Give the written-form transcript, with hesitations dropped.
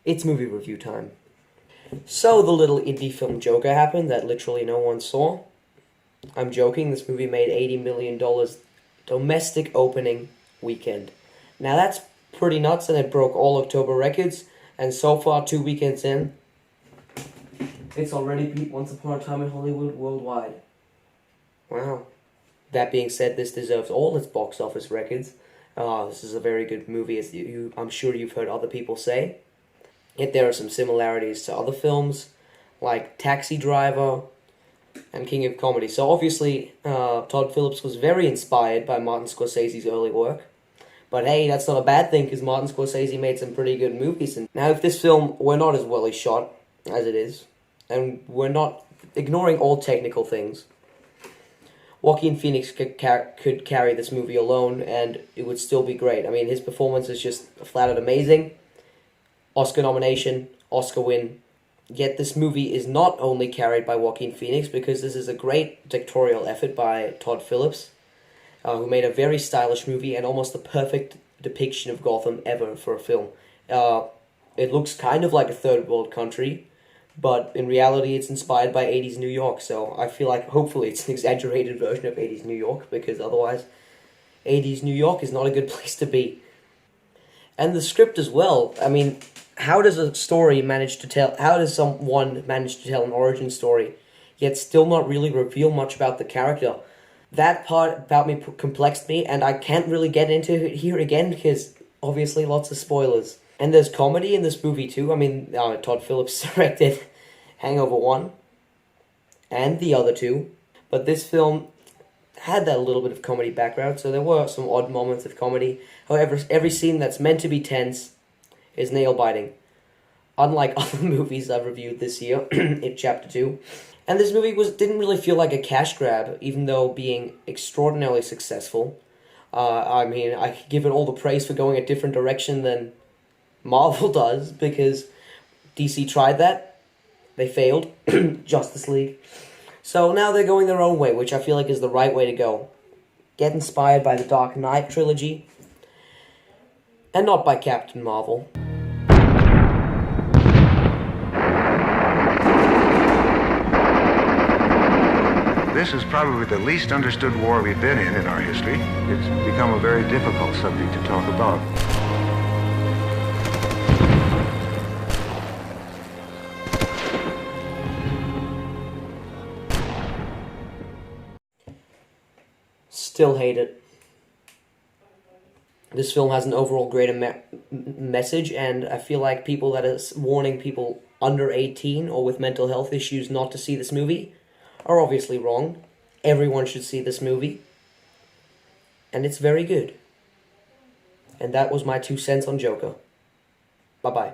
It's movie review time. So the little indie film Joker happened that literally no one saw. I'm joking, this movie made $80 million domestic opening weekend. Now that's pretty nuts, and it broke all October records, and so far 2 weekends in, it's already beat Once Upon a Time in Hollywood worldwide. Wow. That being said, this deserves all its box office records. This is a very good movie, as I'm sure you've heard other people say. Yet there are some similarities to other films, like Taxi Driver and King of Comedy. So obviously, Todd Phillips was very inspired by Martin Scorsese's early work. But hey, that's not a bad thing, because Martin Scorsese made some pretty good movies. And now, if this film were not as well shot as it is, and we're not ignoring all technical things, Joaquin Phoenix could carry this movie alone, and it would still be great. I mean, his performance is just flat out amazing. Oscar nomination, Oscar win. Yet this movie is not only carried by Joaquin Phoenix, because this is a great directorial effort by Todd Phillips, who made a very stylish movie and almost the perfect depiction of Gotham ever for a film. It looks kind of like a third world country, but in reality it's inspired by 80s New York, so I feel like hopefully it's an exaggerated version of 80s New York, because otherwise 80s New York is not a good place to be. And the script as well, I mean, how does someone manage to tell an origin story, yet still not really reveal much about the character? That part about me complexed me, and I can't really get into it here again, because obviously lots of spoilers. And there's comedy in this movie too. I mean, Todd Phillips directed Hangover 1 and the other two, but this film had that little bit of comedy background, so there were some odd moments of comedy. However, every scene that's meant to be tense is nail-biting, unlike other movies I've reviewed this year in Chapter 2. And this movie didn't really feel like a cash grab, even though being extraordinarily successful. I mean, I give it all the praise for going a different direction than Marvel does, because DC tried that. They failed. Justice League. So now they're going their own way, which I feel like is the right way to go. Get inspired by the Dark Knight trilogy, and not by Captain Marvel. This is probably the least understood war we've been in our history. It's become a very difficult subject to talk about. Still hate it. This film has an overall greater message, and I feel like people that are warning people under 18 or with mental health issues not to see this movie are obviously wrong. Everyone should see this movie, and it's very good. And that was my 2 cents on Joker. Bye-bye.